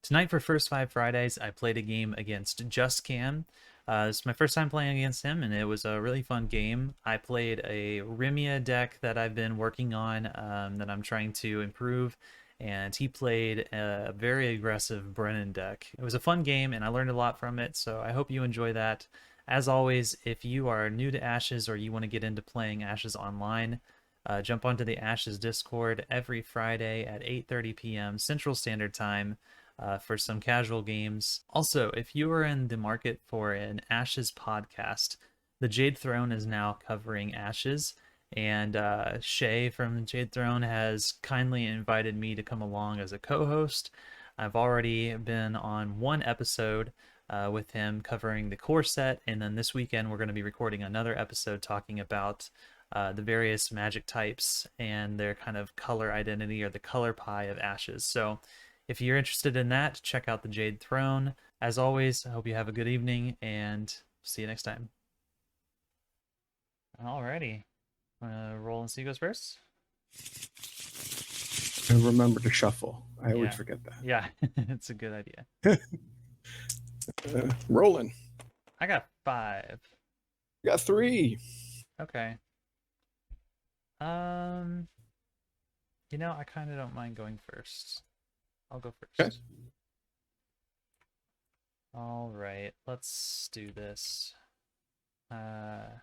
Tonight for First Five Fridays, I played a game against Just Cam. This is my first time playing against him, and it was a really fun game. I played a Rimea deck that I've been working on, that I'm trying to improve, and he played a very aggressive Brennan deck. It was a fun game, and I learned a lot from it, so I hope you enjoy that. As always, if you are new to Ashes or you want to get into playing Ashes online, jump onto the Ashes Discord every Friday at 8:30 p.m. Central Standard Time for some casual games. Also, if you are in the market for an Ashes podcast, the Jade Throne is now covering Ashes, and Shay from Jade Throne has kindly invited me to come along as a co-host. I've already been on one episode with him covering the core set, and then this weekend we're going to be recording another episode talking about the various magic types and their kind of color identity, or the color pie of Ashes. So if you're interested in that, check out the Jade Throne. As always, I hope you have a good evening, and see you next time. Alrighty. Roll and see who goes first. And remember to shuffle. I always Yeah. forget that. Yeah, it's a good idea. Rolling. I got 5. Got 3. Okay. I kind of don't mind going first. I'll go Okay. first. All right, let's do this. Gonna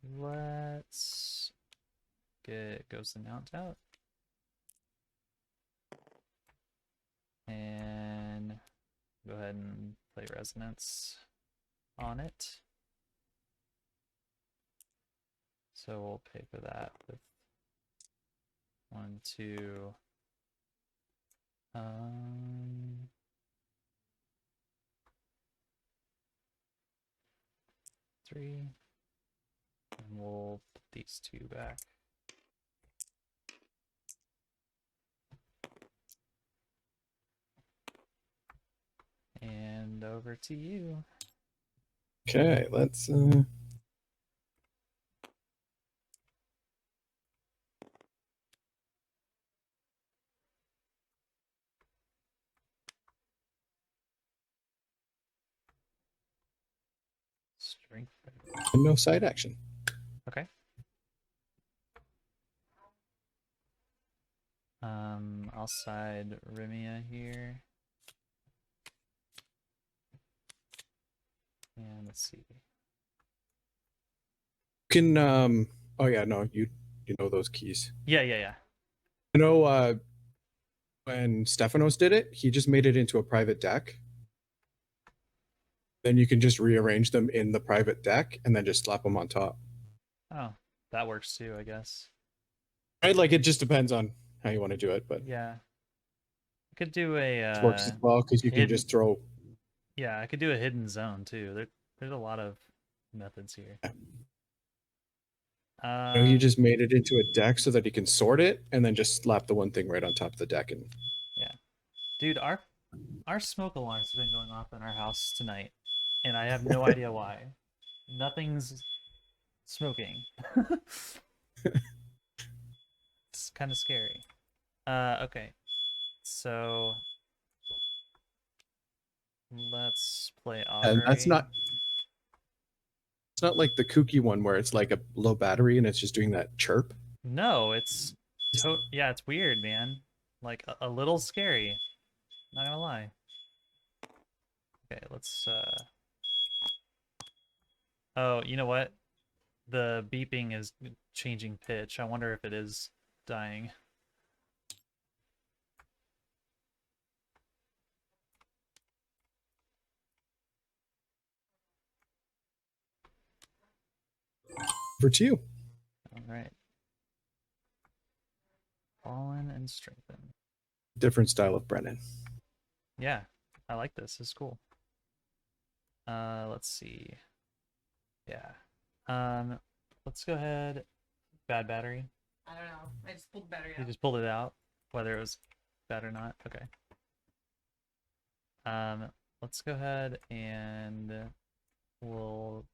let's get Ghost Announce out. And go ahead and play Resonance on it. So we'll pay for that with 1, 2, 3, and we'll put these 2 back. And over to you. Okay, let's Strength. no side action. Okay. I'll side Rimea here. And let's see. Can oh yeah, no, you know those keys. Yeah. You know when Stefanos did it, he just made it into a private deck. Then you can just rearrange them in the private deck and then just slap them on top. Oh, that works too, I guess. Right? Like it just depends on how you want to do it, but Yeah. I could do a it works as well because you can hidden. just throw. Yeah, I could do a hidden zone too. There's a lot of methods here. You know, he just made it into a deck so that he can sort it and then just slap the one thing right on top of the deck. And Yeah, dude, our smoke alarms have been going off in our house tonight, and I have no idea why. Nothing's smoking. It's kind of scary. Okay, so let's play and that's Augury. not it's not like the kooky one where it's like a low battery and it's just doing that chirp. No, yeah, it's weird, man. Like a little scary. Not gonna lie. Okay, let's oh, you know what? The beeping is changing pitch. I wonder if it is dying. For you. All right. Fallen and strengthen. Different style of Brennan. Yeah, I like this. It's cool. Let's see. Yeah. Let's go ahead. Bad battery. I don't know. I just pulled the battery You out. just pulled it out, whether it was bad or not. Okay. Let's go ahead and we'll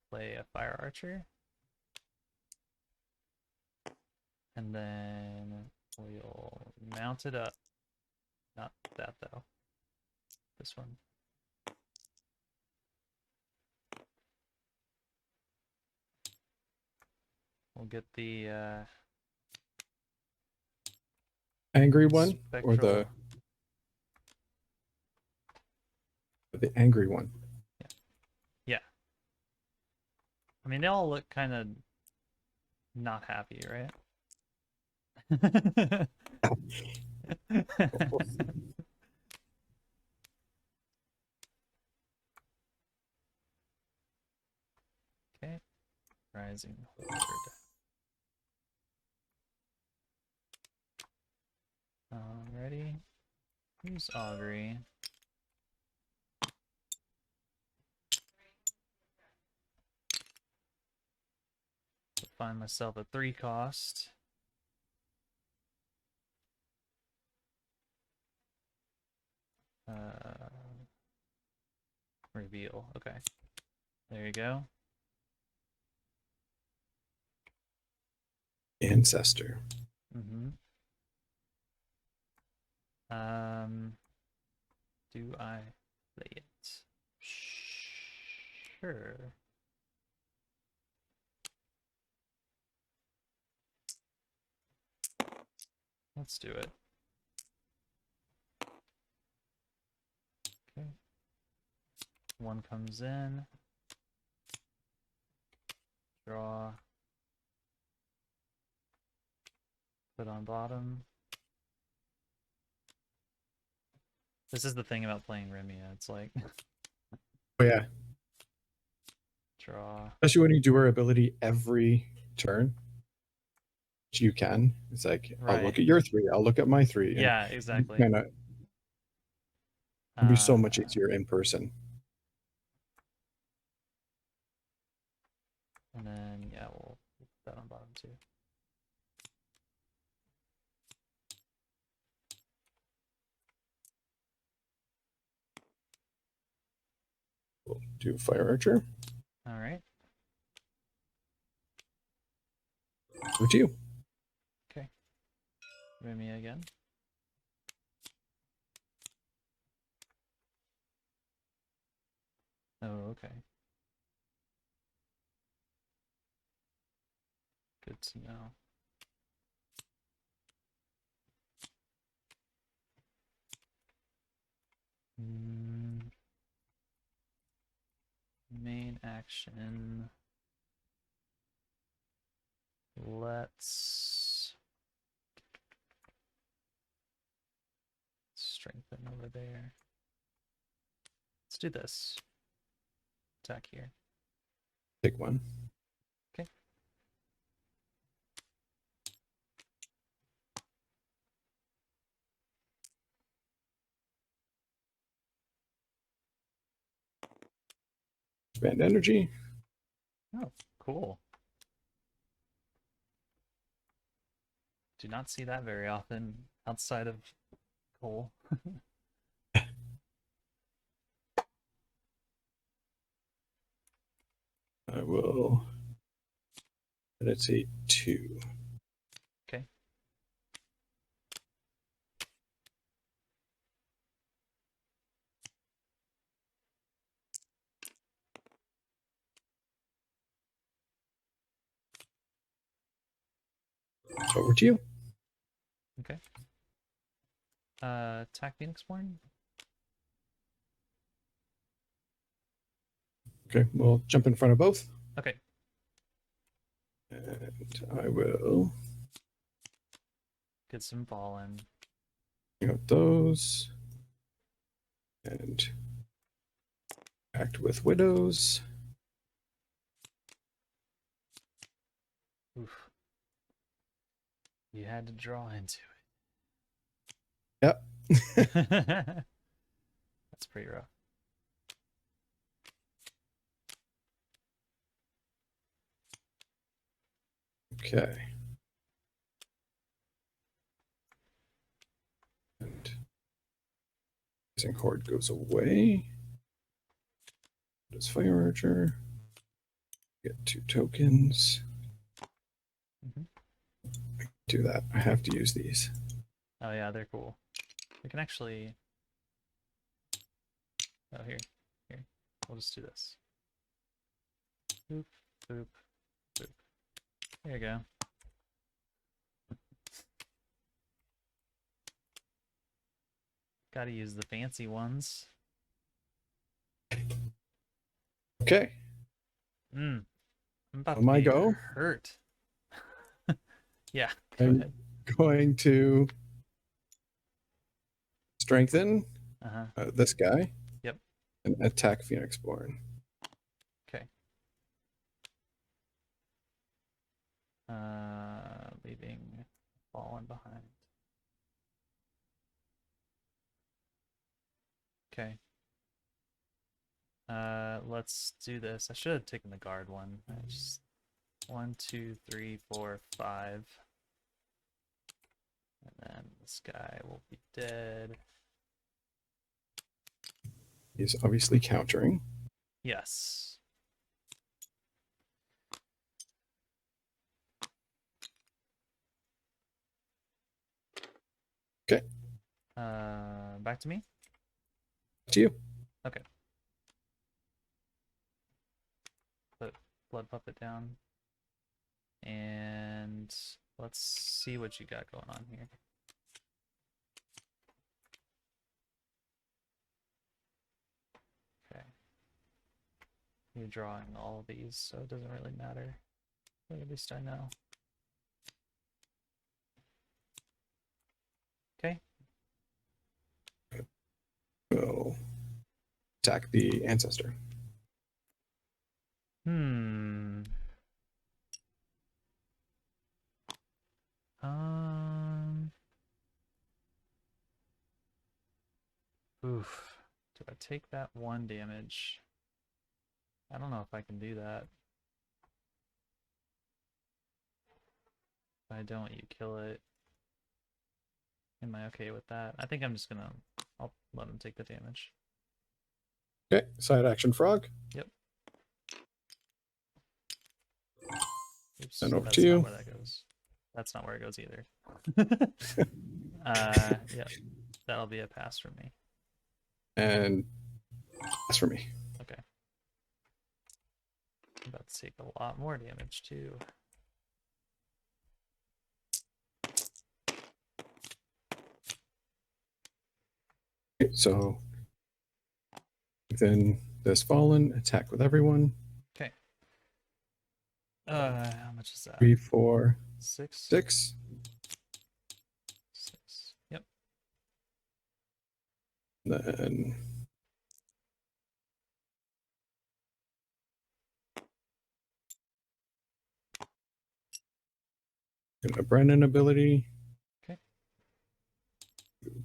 play a fire archer. And then we'll mount it up. Not that though. This one. We'll get the Angry one or spectral. the angry one? Yeah. I mean, they all look kind of not happy, right? Okay. Rising Horde. Alrighty. Who's Augury? Find myself a 3 cost. Reveal. Okay. There you go. Ancestor. Mm-hmm. Do I play it? Sure. Let's do it. Okay. One comes in. Draw. Put on bottom. This is the thing about playing Rimea. It's like Oh yeah, draw. especially when you do her ability every turn. Which you can. It's like I'll Right. look at your 3. I'll look at my 3. Yeah, exactly. Kind of be so much easier in person. And then yeah, we'll put that on bottom too. We'll do Fire Archer. All right. Over to you. Okay. Rimea again. Oh, okay. Good to know. Main action. Let's strengthen over there. Let's do this. Attack here. Take 1. Okay. Expand energy. Oh, cool. Do not see that very often outside of Cole. I will. Let's say 2. Okay. Over to you. Okay. Attack Phoenixborn. Okay, we'll jump in front of both. Okay. And I will Get some fallen. bring out those. And act with widows. Oof. You had to draw into Yep. it. That's pretty rough. Okay. And Rising Horde goes away. Does Fire Archer. Get 2 tokens. Mhm. Do that. I have to use these. Oh yeah, they're cool. We can actually. Oh here. We'll just do this. Boop, boop, boop. There you go. Gotta use the fancy ones. Okay. I'm about On to my be go. hurt. Yeah, go I'm ahead. going to strengthen Uh-huh. this guy. Yep. And attack Phoenix Born. Okay. Leaving Fallen behind. Okay. Let's do this. I should have taken the guard one. I just 1, 2, 3, 4, 5. And then this guy will be dead. He's obviously countering. Yes. Okay. Back to me? To you. Okay. Put Blood Puppet down. And let's see what you got going on here. Okay. You're drawing all of these, so it doesn't really matter. But at least I know. Okay. We'll attack the ancestor. Hmm. Oof. Do I take that 1 damage? I don't know if I can do that. If I don't, you kill it. Am I okay with that? I think I'm just gonna. I'll let him take the damage. Okay. Side action frog. Yep. Oops. And over That's to you. not where that goes. That's not where it goes either. Yeah. That'll be a pass for me. And that's for me. Okay. I'm about to take a lot more damage too. Okay, so within this fallen, attack with everyone. Okay. How much is that? 3, 4, 6? 6. 6. Yep. Then a Brennan ability. Okay.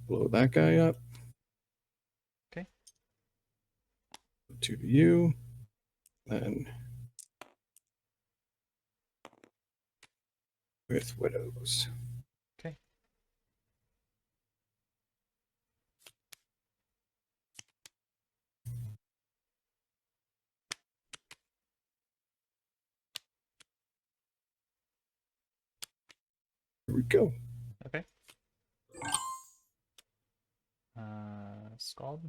Blow that guy up. Okay. 2 to you. Then with widows. Okay. Here we go. Okay. Scald.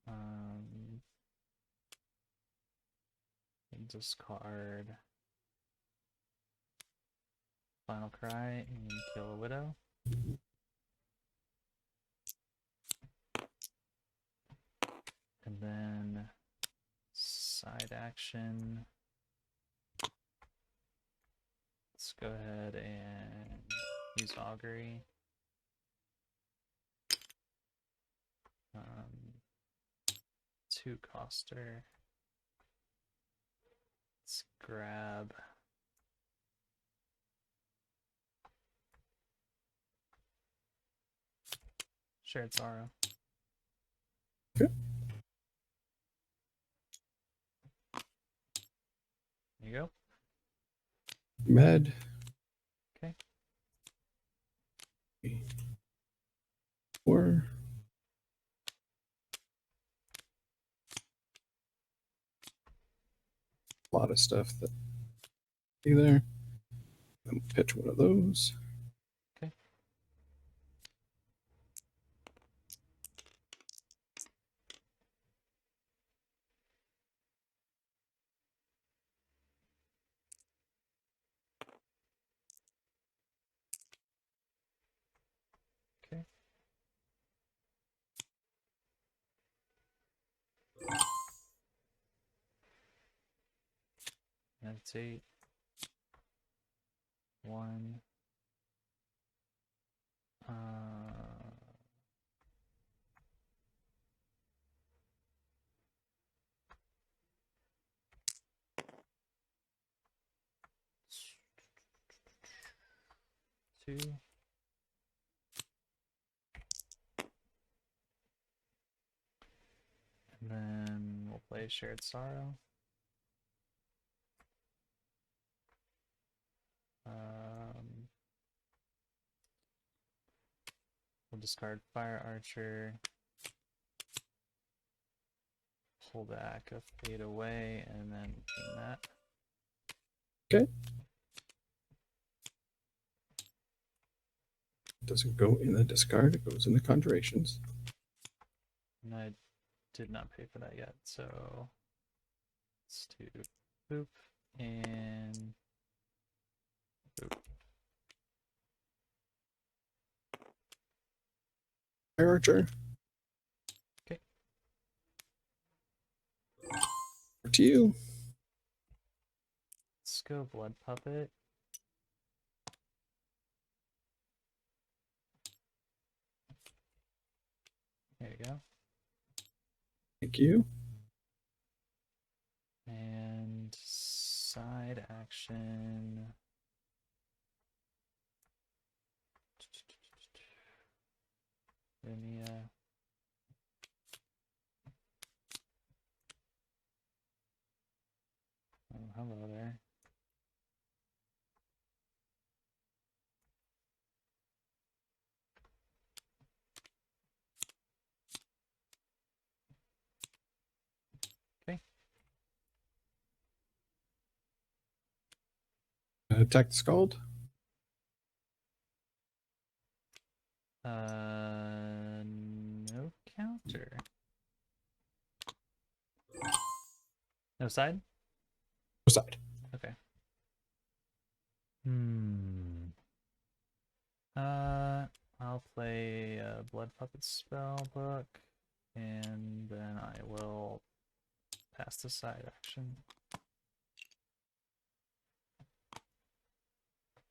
Um, discard Final Cry and kill a widow. And then side action. Let's go ahead and use Augury. 2 coster. Let's grab Shared Sorrow. Okay. There you go. Med. Okay. 4. a lot of stuff that be there. Then pitch one of those. Okay. Okay. That's 8. 1. Uh, 2. And then we'll play Shared Sorrow. We'll discard Fire Archer, pull back a Fade away, and then king that. Okay. It doesn't go in the discard, it goes in the conjurations. And I did not pay for that yet, so let's do boop and boop. Fire Archer. Okay. Over to you. Let's go Blood Puppet. There you go. Thank you. And side action. Rimea. Oh, hello there. Okay. Attack the Scald. No counter. No side? Side. Okay. I'll play a Blood Puppet spell book, and then I will pass the side action.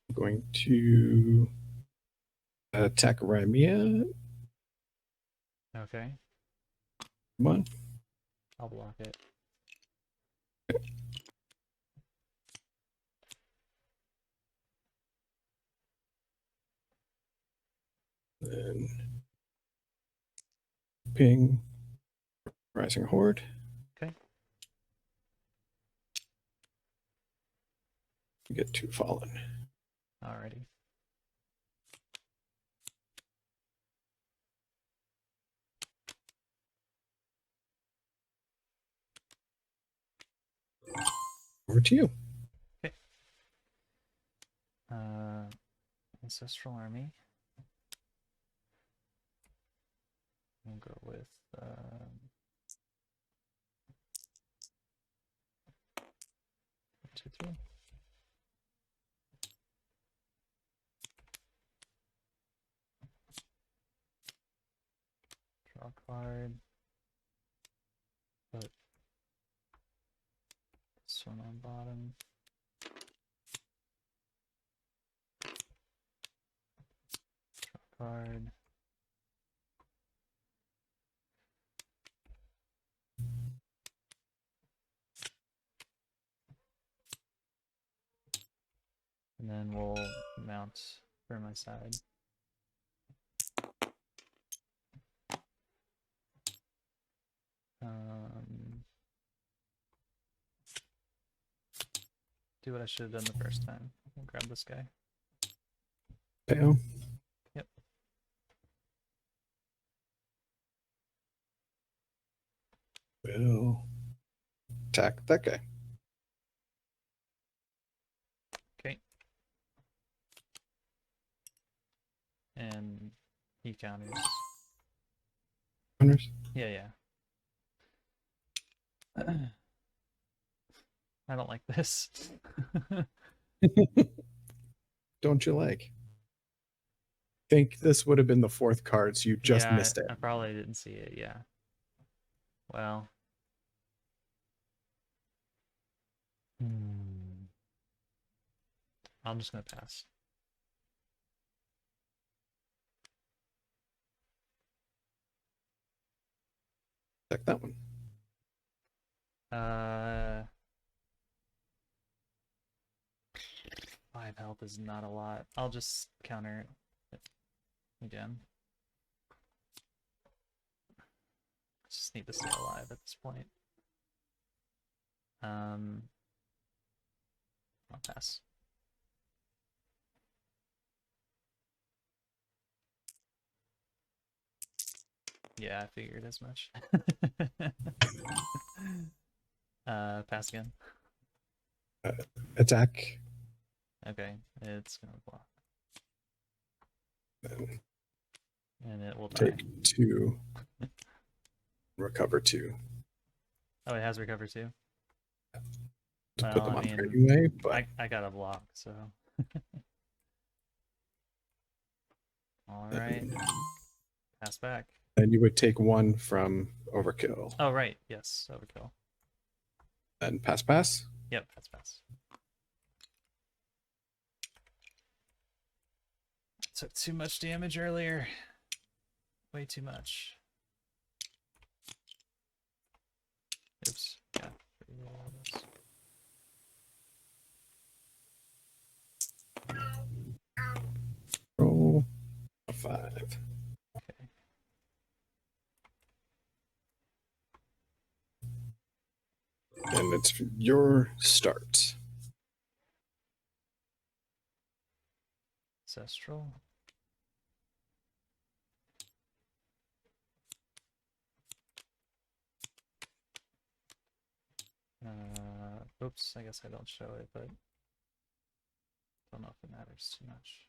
I'm going to attack Rimea. Okay, Come on. I'll block it. Then ping Rising Horde. Okay. You get 2 fallen. Alrighty. Over to you. Okay. Ancestral Army. We'll go with 2, 3. Draw a card. Put this one on bottom. Draw a card. And then we'll mount for my side. Do what I should have done the first time. We'll grab this guy. Pale. Yep. Will attack that guy. And he counters. Counters? Yeah, yeah. I don't like this. Don't you like? Think this would have been the fourth card, so you just Yeah, missed it. I probably didn't see it. Yeah. Well. I'm just gonna pass. Check that one. Uh, 5 health is not a lot. I'll just counter it again. Just need to stay alive at this point. I'll pass. Yeah, I figured as much. Pass again. Attack. Okay, it's gonna block. Then And it will die. take 2. Recover 2. Oh, it has recover too? To Well, put them I on mean, anyway, but I got a block, so. Alright. Pass back. then you would take 1 from overkill. Oh, right. Yes, overkill. Then pass. Yep, pass. Took too much damage earlier. Way too much. Oops. Yeah. Roll a 5. Okay. And it's your start. Ancestral. Oops, I guess I don't show it, but don't know if it matters too much.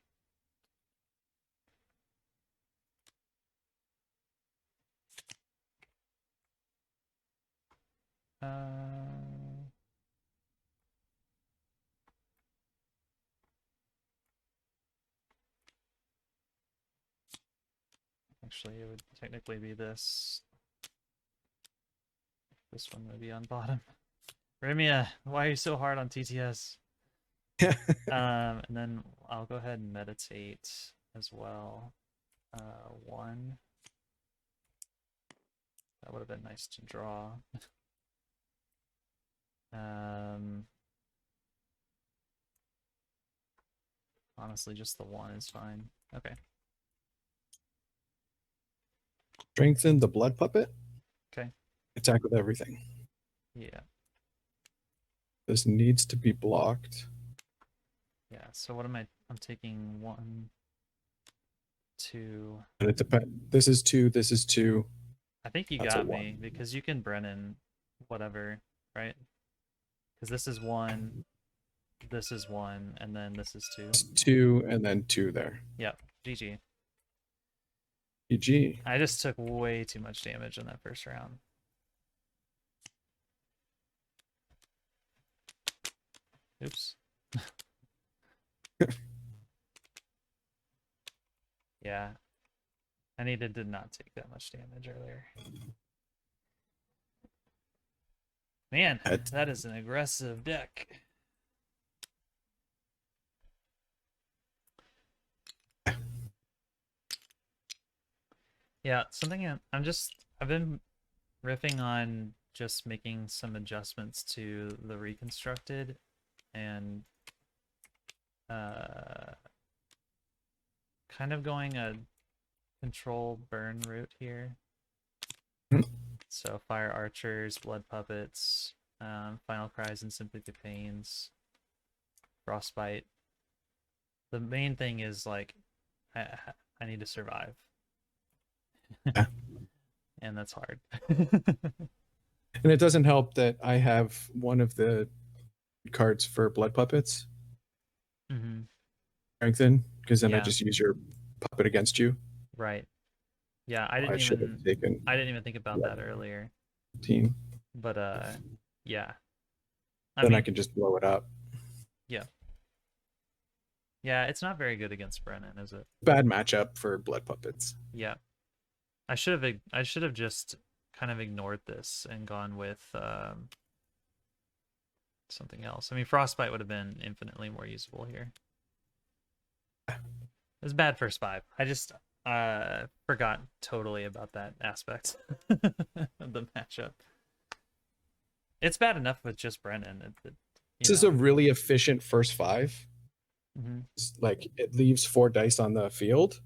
Actually, it would technically be this. This one would be on bottom. Rimea, why are you so hard on TTS? And then I'll go ahead and meditate as well. 1. That would have been nice to draw. Honestly, just the 1 is fine. Okay. Strengthen the blood puppet. Okay. Attack with everything. Yeah. This needs to be blocked. Yeah. So what am I? I'm taking 1, 2. And it depends. This is 2. This is 2. I think you That's a got me 1. because you can Brennan whatever, right? Because this is 1, this is 1, and then this is 2. It's 2 and then 2 there. Yep. GG. GG. I just took way too much damage in that first round. Oops. Yeah. I needed to not take that much damage earlier. Man, that is an aggressive deck. Yeah, something I've been riffing on just making some adjustments to the reconstructed and kind of going a control burn route here. So fire archers, blood puppets, final cries and sympathy pains, frostbite. The main thing is like I need to survive. Yeah. And that's hard. And it doesn't help that I have one of the cards for blood puppets. Mm-hmm. Strengthen, because then I Yeah. just use your puppet against you. Right. Yeah, I should have taken I didn't even think about that earlier. team. But yeah. I Then I mean, can just blow it up. yeah. Yeah, it's not very good against Brennan, is it? Bad matchup for blood puppets. Yeah. I should have just kind of ignored this and gone with something else. I mean, Frostbite would have been infinitely more useful here. It was bad first 5. I just forgot totally about that aspect of the matchup. It's bad enough with just Brennan. This is a really efficient first 5. Mm-hmm. It's like it leaves 4 dice on the field,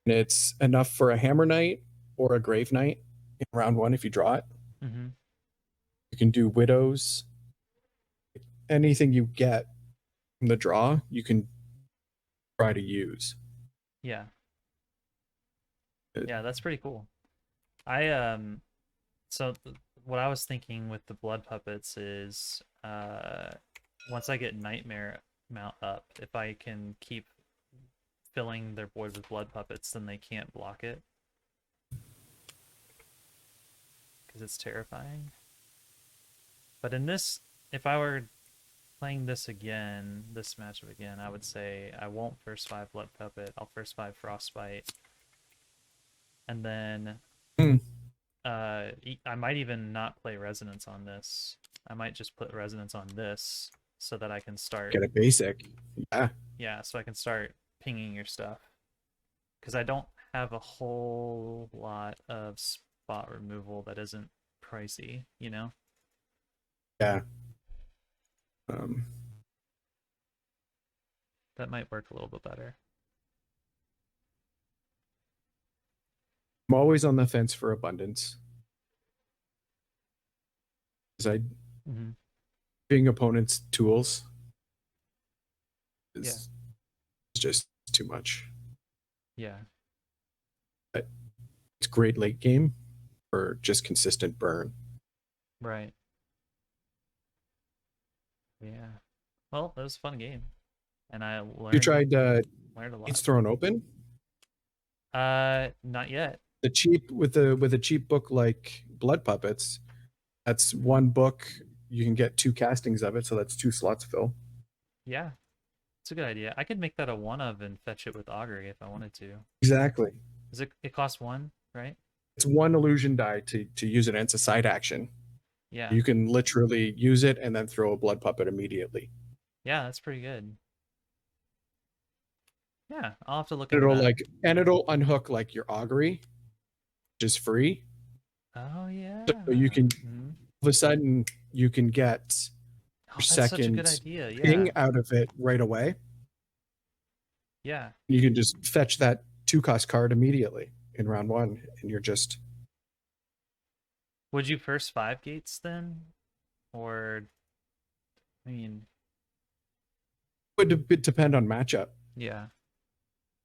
and it's enough for a Hammer Knight or a Grave Knight in round 1 if you draw it. Mm-hmm. You can do Widows. Anything you get from the draw, you can try to use. Yeah. Yeah, that's pretty cool. I so what I was thinking with the blood puppets is once I get Nightmare mount up, if I can keep filling their board with blood puppets, then they can't block it. Because it's terrifying. But in this, if I were playing this again, this matchup again, I would say I won't first 5 blood puppet, I'll first 5 frostbite. And then I might even not play resonance on this. I might just put resonance on this so that I can start Get a basic. Yeah. Yeah, so I can start pinging your stuff. Because I don't have a whole lot of spot removal that isn't pricey, you know? Yeah. That might work a little bit better. I'm always on the fence for abundance. Because being opponents' tools is just too much. Yeah. But it's great late game for just consistent burn. Right. Yeah. Well, that was a fun game. And I learned You tried learned a It's lot. Thrown Open? Not yet. The cheap with a cheap book like Blood Puppets, that's one book. You can get 2 castings of it, so that's 2 slots fill. Yeah. It's a good idea. I could make that a 1 of and fetch it with Augury if I wanted to. Exactly. It costs 1, right? It's 1 illusion die to use it, and it's a side action. Yeah. You can literally use it and then throw a blood puppet immediately. Yeah, that's pretty good. Yeah, I'll have to look into It'll that. it'll unhook like your augury, which is free. Oh yeah. So you can all of a sudden you can get Oh, your that's such a good second idea. Yeah. ping out of it right away. Yeah. You can just fetch that 2-cost card immediately in round 1, and you're just. Would you first 5 gates then? Or I mean, Would depend on matchup. yeah.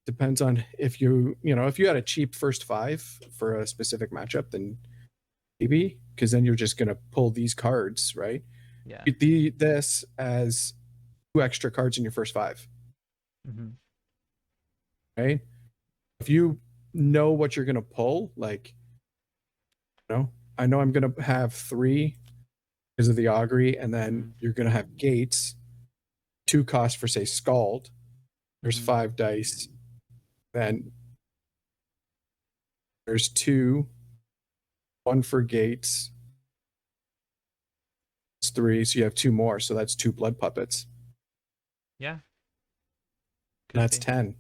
Depends on if if you had a cheap first 5 for a specific matchup, then maybe, because then you're just gonna pull these cards, right? Yeah. This as 2 extra cards in your first 5, right? If you know what you're gonna pull, like, I know I'm gonna have 3 because of the augury, and then you're gonna have gates, 2 cost for say Scald. There's 5 dice. Then there's 2, 1 for gates. It's 3, so you have 2 more, so that's 2 blood puppets. Yeah. That's 10.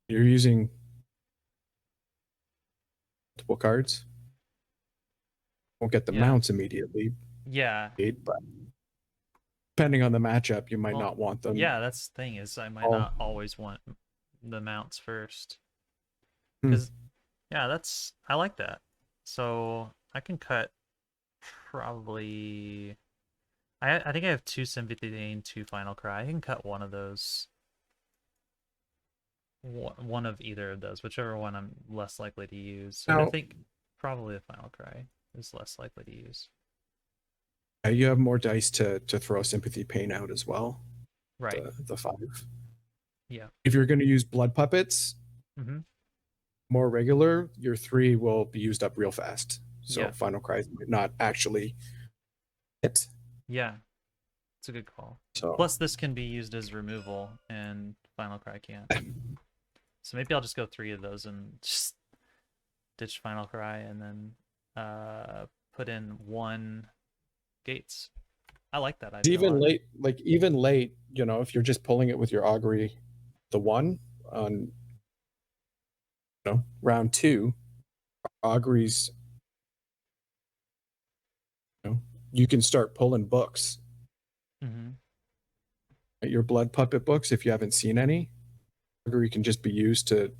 You're using multiple cards. Won't get the mounts immediately. Yeah. But depending on the matchup, you might not want them. Yeah, that's the thing is I might not always want the mounts first. Because I like that. So I can cut probably I think I have 2 Sympathy Dane, 2 Final Cry. I can cut one of those. One of either of those, whichever one I'm less likely to use. And I think probably the Final Cry is less likely to use. You have more dice to throw Sympathy Pain out as well. Right. The 5. Yeah. If you're going to use blood puppets, Mm-hmm. more regular, your 3 will be used up real fast. So Yeah. final cries might not actually hit. Yeah. It's a good call. So Plus, this can be used as removal, and Final Cry can't. So maybe I'll just go 3 of those and just ditch Final Cry, and then put in 1 Gates. I like that idea a even lot. late, you know, if you're just pulling it with your augury, the 1 on, you know, round 2, auguries, you know, you can start pulling books. Mm-hmm. Your blood puppet books, if you haven't seen any, augury can just be used to.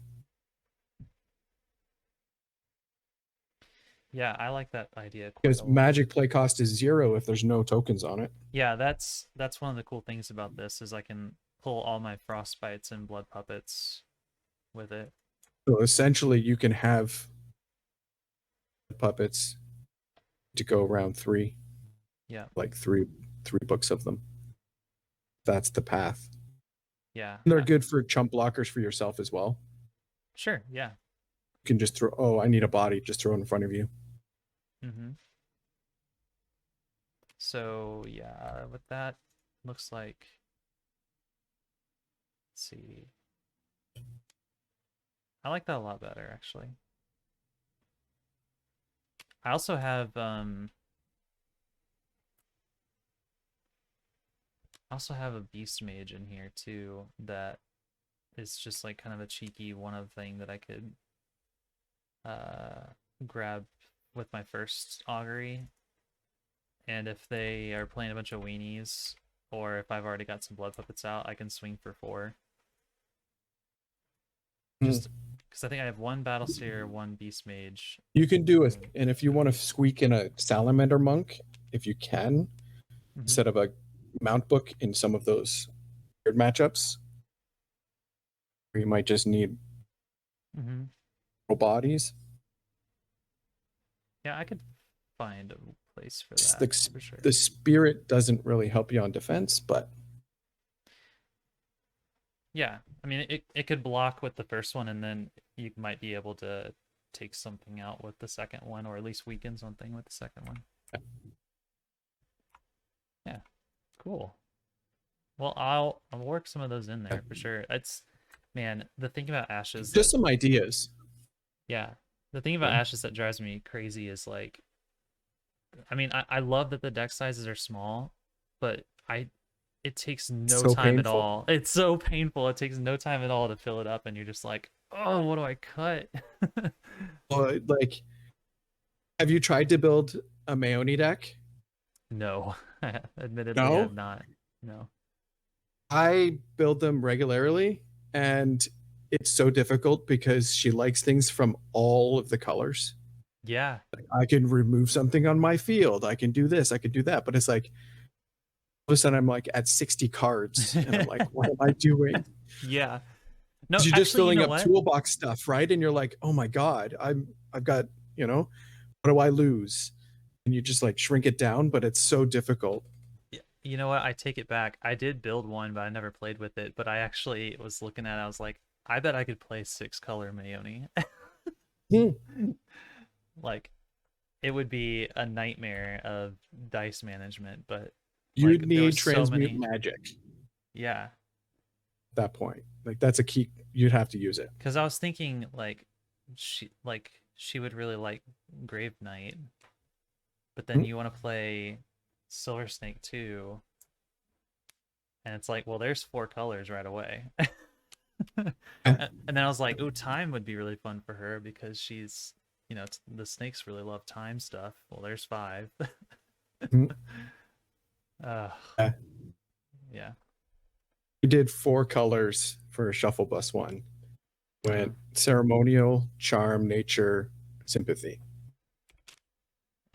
Yeah, I like that idea quite a Because lot. magic play cost is 0 if there's no tokens on it. Yeah, that's one of the cool things about this is I can pull all my frostbites and blood puppets with it. So essentially, you can have puppets to go around 3, Yeah. like three books of them. That's the path. Yeah. And they're good for chump blockers for yourself as well. Sure. Yeah. You can just throw. Oh, I need a body. Just throw it in front of you. Mm-hmm. So yeah, with that, looks like. Let's see. I like that a lot better, actually. I also have a beast mage in here too that is just like kind of a cheeky one of thing that I could grab with my first augury. And if they are playing a bunch of weenies, or if I've already got some blood puppets out, I can swing for 4. Just because I think I have 1 battle seer, 1 beast mage. You can do it, and if you want to squeak in a salamander monk, if you can, instead of a mount book in some of those weird matchups, where you might just need bodies. Yeah, I could find a place for It's that for sure. The spirit doesn't really help you on defense, but yeah, I mean it could block with the first one, and then you might be able to take something out with the second one, or at least weaken something with the second one. Yeah, cool. Well, I'll work some of those in there for sure. It's man, the thing about ashes just some ideas. Yeah, the thing about ashes that drives me crazy is like, I mean, I love that the deck sizes are small, but it takes no So time at painful. all. It's so painful. It takes no time at all to fill it up, and you're just like, oh, what do I cut? Like, have you tried to build a Maoni deck? No, admittedly, No? I've not. No. I build them regularly, and it's so difficult because she likes things from all of the colors. Yeah. Like, I can remove something on my field. I can do this. I can do that. But it's like, all of a sudden, I'm like at 60 cards, and I'm like, what am I doing? Yeah. No, You're just actually, you filling know up what? toolbox stuff, right? And you're like, oh my god, I've got, you know, what do I lose? And you just like shrink it down, but it's so difficult. You know what? I take it back. I did build one, but I never played with it. But I actually was looking at it. I was like, I bet I could play 6-color Mayoni. Like, it would be a nightmare of dice management, but You'd like there need was so transmute many. magic Yeah, at that point. Like that's a key. You'd have to use it. because I was thinking like she would really like Grave Knight, but then you want to play Silver Snake too, and it's like, well, there's 4 colors right away. And then I was like, ooh, time would be really fun for her because she's, the snakes really love time stuff. Well, there's 5. Yeah. We did 4 colors for a shuffle bus one. Went ceremonial, charm, nature, sympathy.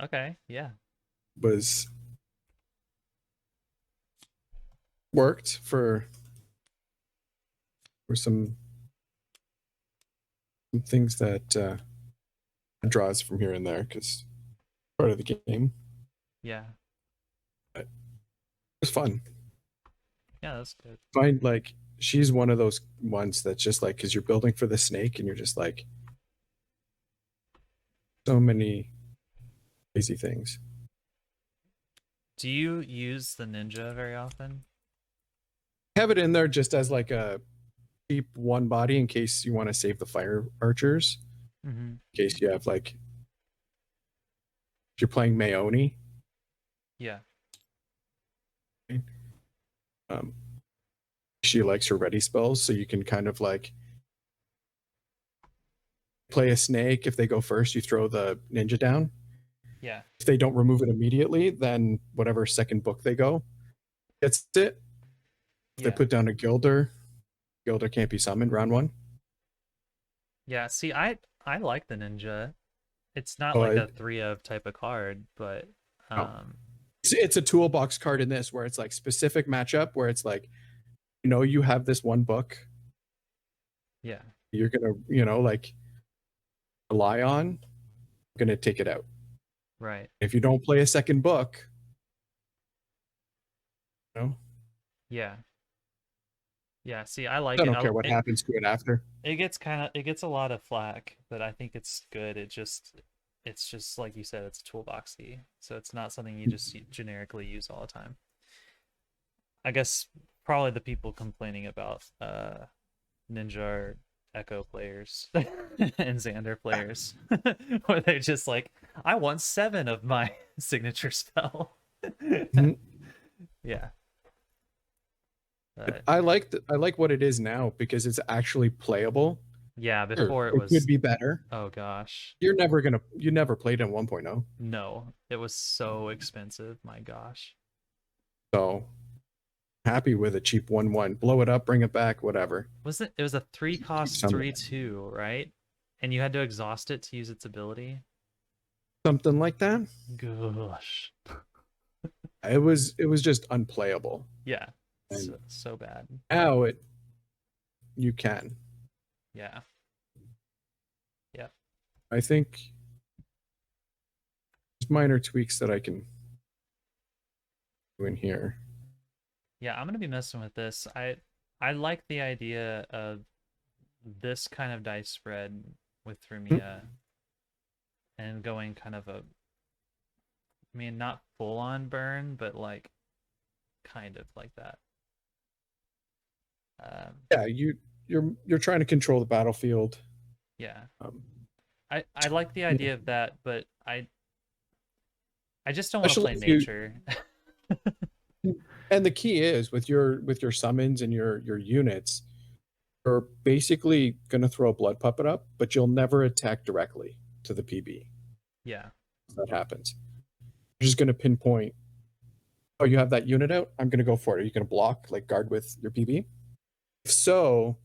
Okay. Yeah. Was worked for some things that draws from here and there because part of the game. Yeah. But it was fun. Yeah, that's good. Find like she's one of those ones that's just like, because you're building for the snake and you're just like, so many crazy things. Do you use the ninja very often? Have it in there just as like a cheap one body in case you want to save the fire archers. Mm-hmm. In case you have like, if you're playing Mayoni, Yeah. um, she likes her ready spells, so you can kind of like play a snake. If they go first, you throw the ninja down. Yeah. If they don't remove it immediately, then whatever second book they go gets it. If they Yeah. put down a Gilder, Gilder can't be summoned round one. Yeah. See, I like the ninja. It's not Oh, like a 3 of type of card, but no. It's a toolbox card in this where it's like specific matchup where it's like, you have this one book yeah. you're gonna, like rely on, gonna take it out. Right. If you don't play a second book, you know, Yeah. Yeah, see, I like I it. don't care what happens to it after. It gets a lot of flack, but I think it's good. It's just like you said, it's toolboxy, so it's not something you just generically use all the time. I guess probably the people complaining about Ninja are Echo players and Xander players, where they're just like, I want 7 of my signature spell. Mhm. Yeah. I like what it is now because it's actually playable. Yeah, Sure, before it it could was, be better. oh gosh. You never played in 1.0. No, it was so expensive. My gosh. So happy with a cheap 1/1. Blow it up, bring it back, whatever. It was a 3 Keep cost summoning it. 3/2, right? And you had to exhaust it to use its ability. Something like that. Gosh. It was just unplayable. Yeah. And So bad. now you can. Yeah. Yeah. I think there's minor tweaks that I can do in here. Yeah, I'm gonna be messing with this. I like the idea of this kind of dice spread with Rimea and going kind of I mean, not full on burn, but like kind of like that. Yeah, you're trying to control the battlefield. Yeah. Um, I like the idea of that, but I just don't want to Especially play if you nature. and the key is with your summons and your units, you're basically gonna throw a blood puppet up, but you'll never attack directly to the PB. Yeah. That happens. You're just gonna pinpoint, oh, you have that unit out? I'm gonna go for it. Are you gonna block, like guard with your PB? If so,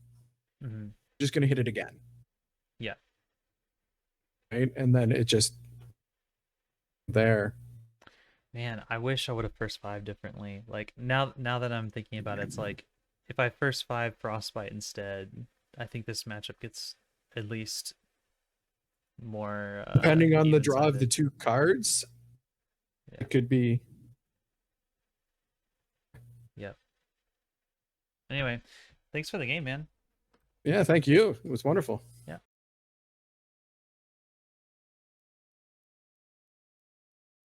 Mm-hmm. you're just gonna hit it again. Yeah. Right? And then it just there. Man, I wish I would have first 5 differently. Like now that I'm thinking about it, it's like if I first 5 Frostbite instead, I think this matchup gets at least more Depending on the draw of the even-sided. 2 cards, Yeah. it could be. Yep. Anyway, thanks for the game, man. Yeah, thank you. It was wonderful.